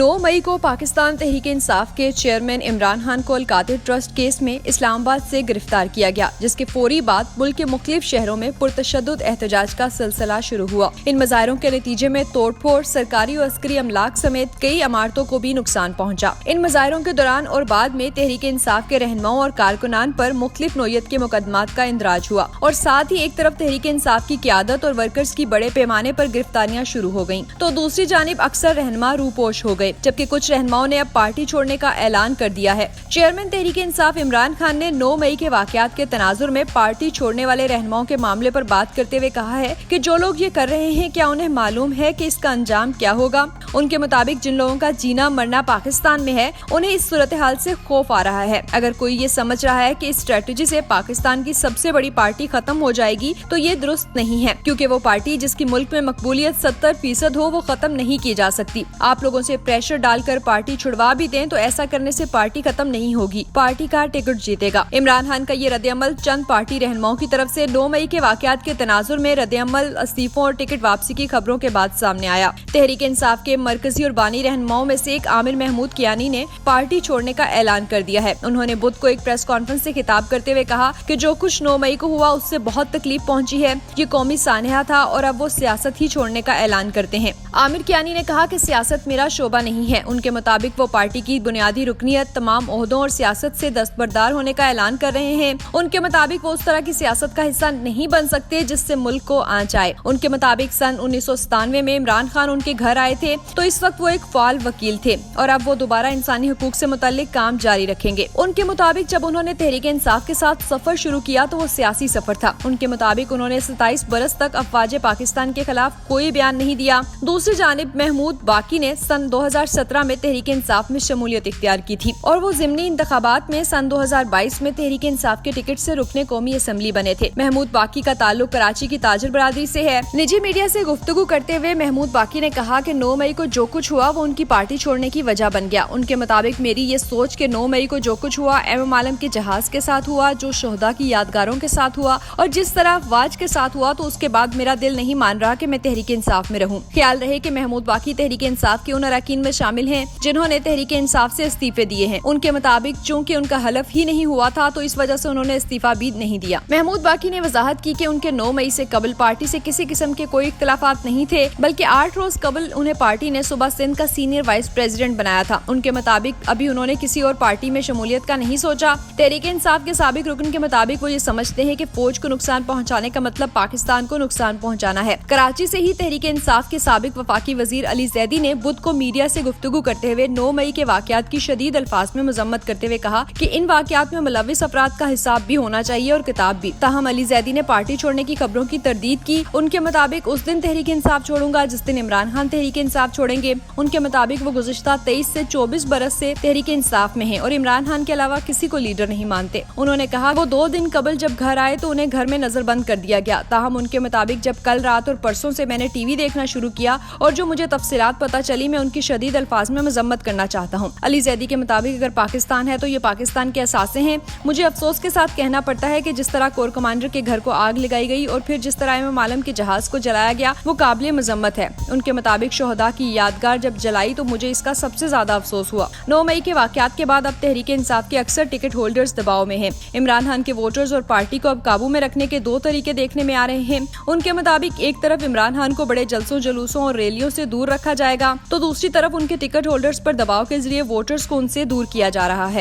9 मई को पाकिस्तान तहरीक-ए-इंसाफ के चेयरमैन इमरान खान को अल-कादिर ट्रस्ट केस में इस्लामाबाद से गिरफ्तार किया गया, जिसके फौरी बाद मुल्क के मुख्तलिफ शहरों में पुरतशद्दुद एहतजाज का सिलसिला शुरू हुआ। इन मुजाहरों के नतीजे में तोड़फोड़, सरकारी और अस्करी अमलाक समेत कई इमारतों को भी नुकसान पहुँचा। इन मुजाहरों के दौरान और बाद में तहरीक-ए-इंसाफ के रहनुमाओं और कारकुनान पर मुख्तलिफ नौयत के मुकदमात का इंदराज हुआ और साथ ही एक तरफ तहरीक-ए-इंसाफ की क़यादत और वर्कर्स की बड़े पैमाने पर गिरफ्तारियां शुरू हो गयी, तो दूसरी जानिब अक्सर रहनुमा रूपोश हो गए, जबकि कुछ रहनुमाओं ने अब पार्टी छोड़ने का ऐलान कर दिया है। चेयरमैन तहरीक-ए-इंसाफ इमरान खान ने 9 मई के वाकयात के तनाजुर में पार्टी छोड़ने वाले रहनुमाओं के मामले पर बात करते हुए कहा है कि जो लोग ये कर रहे हैं, क्या उन्हें मालूम है कि इसका अंजाम क्या होगा। उनके मुताबिक जिन लोगों का जीना मरना पाकिस्तान में है, उन्हें इस सूरत हाल से खौफ आ रहा है। अगर कोई ये समझ रहा है कि इस स्ट्रेटेजी से पाकिस्तान की सबसे बड़ी पार्टी खत्म हो जाएगी, तो ये दुरुस्त नहीं है, क्योंकि वो पार्टी जिसकी मुल्क में मकबूलियत 70% हो, वो खत्म नहीं की जा सकती। आप लोगों से प्रेशर डालकर पार्टी छुड़वा भी दें तो ऐसा करने से पार्टी खत्म नहीं होगी, पार्टी का टिकट जीतेगा। इमरान खान का ये रद्द-ए-अमल चंद पार्टी रहनुमाओं की तरफ से 9 मई के वाकयात के तनाजुर में रद्द-ए-अमल, इस्तीफों और टिकट वापसी की खबरों के बाद सामने आया। तहरीक-ए-इंसाफ के मरकजी और बानी रहनुमाओं में से एक आमिर महमूद कियानी ने पार्टी छोड़ने का ऐलान कर दिया है। उन्होंने बुध को एक प्रेस कॉन्फ्रेंस से खिताब करते हुए कहा कि जो कुछ 9 मई को हुआ उससे बहुत तकलीफ पहुंची है। ये कौमी सानहा था और अब वो सियासत ही छोड़ने का ऐलान करते हैं। आमिर कियानी ने कहा कि सियासत मेरा शोबा नहीं है। उनके मुताबिक वो पार्टी की बुनियादी रुकनियत, तमाम ओहदों और सियासत से दस्तबरदार होने का ऐलान कर रहे हैं। उनके मुताबिक वो उस तरह की सियासत का हिस्सा नहीं बन सकते जिससे मुल्क को आंच आए। उनके मुताबिक सन 1997 में इमरान खान उनके घर आए थे, तो इस वक्त वो एक फाल वकील थे और अब वो दोबारा इंसानी हुकूक से मुतल्लिक काम जारी रखेंगे। उनके मुताबिक जब उन्होंने तहरीक-ए-इंसाफ के साथ सफर शुरू किया तो वो सियासी सफर था। उनके मुताबिक उन्होंने 27 बरस तक अफवाज पाकिस्तान के खिलाफ कोई बयान नहीं दिया। दूसरी जानिब महमूद बाकी ने सन 2017 में तहरीक-ए-इंसाफ में शमूलियत इख्तियार की थी और वो ज़िमनी इंतखाबात में सन 2022 में तहरीक-ए-इंसाफ के टिकट से रुकने कौमी असम्बली बने थे। महमूद बाकी का ताल्लुक कराची की ताजिर बरादरी से है। निजी मीडिया से गुफ्तगू करते हुए महमूद बाकी ने कहा कि 9 मई को जो कुछ हुआ वो उनकी पार्टी छोड़ने की वजह बन गया। उनके मुताबिक मेरी ये सोच कि 9 मई को जो कुछ हुआ एम आलम के जहाज के साथ हुआ, जो शोहदा की यादगारों के साथ हुआ और जिस तरह अफवाज के साथ हुआ, तो उसके बाद मेरा दिल नहीं मान रहा कि मैं तहरीक-ए-इंसाफ में रहूं। ख्याल रहे कि महमूद बाकी तहरीक-ए-इंसाफ के उन अरकान में शामिल हैं जिन्होंने तहरीक-ए-इंसाफ से इस्तीफे दिए हैं। उनके मुताबिक चूंकि उनका हलफ ही नहीं हुआ था, तो इस वजह से उन्होंने इस्तीफा भी नहीं दिया। महमूद बाकी ने वजाहत की कि उनके 9 मई से कबल पार्टी से किसी किस्म के कोई इख्तिलाफात नहीं थे, बल्कि 8 रोज कबल उन्हें पार्टी ने सूबा सिंध का सीनियर वाइस प्रेसिडेंट बनाया था। उनके मुताबिक अभी उन्होंने किसी और पार्टी में शमूलियत का नहीं सोचा। तहरीक-ए-इंसाफ के साबिक रुकन के मुताबिक वो ये समझते हैं कि फौज को नुकसान पहुंचाने का मतलब पाकिस्तान को नुकसान पहुंचाना है। कराची से ही तहरीक-ए-इंसाफ के साबिक वफाकी वजीर अली जैदी ने बुध को मीडिया से गुफ्तगू करते हुए 9 मई के वाकयात की शदीद अल्फाज में मजम्मत करते हुए कहा कि इन वाकयात में मुलविस अफराद का हिसाब भी होना चाहिए और किताब भी। ताहम अली जैदी ने पार्टी छोड़ने की खबरों की तरदीद की। उनके मुताबिक उस दिन तहरीक-ए-इंसाफ छोड़ूंगा जिस दिन इमरान खान तहरीक-ए-इंसाफ छोड़ेंगे। उनके मुताबिक वो गुज़िश्ता 23 से 24 बरस से तहरीक-ए-इंसाफ में है और इमरान खान के अलावा किसी को लीडर नहीं मानते। उन्होंने कहा वो 2 दिन कबल जब घर आए तो उन्हें घर में नजरबंद कर दिया गया। ताहम उनके मुताबिक जब कल रात और परसों से मैंने टीवी देखना शुरू किया और जो मुझे तफसीलात पता चली, मैं उनकी शदीद अल्फाज में मजम्मत करना चाहता हूँ। अली जैदी के मुताबिक अगर पाकिस्तान है तो ये पाकिस्तान के असासे हैं। मुझे अफसोस के साथ कहना पड़ता है कि जिस तरह कोर कमांडर के घर को आग लगाई गई और फिर जिस तरह एम आलम के जहाज को जलाया गया, वो काबिल मजम्मत है। उनके मुताबिक शोहदा की यादगार जब जलाई तो मुझे इसका सबसे ज्यादा अफसोस हुआ। 9 मई के वाकयात के बाद अब तहरीक-ए-इंसाफ के अक्सर टिकट होल्डर्स दबाव में हैं। इमरान खान के वोटर्स और पार्टी को अब काबू में रखने के 2 तरीके देखने में आ रहे हैं। उनके मुताबिक एक तरफ इमरान खान को बड़े जलसों, जुलूसों और रैलियों से दूर रखा जाएगा, तो दूसरी तरफ उनके टिकट होल्डर्स पर दबाव के जरिए वोटर्स को उनसे दूर किया जा रहा है।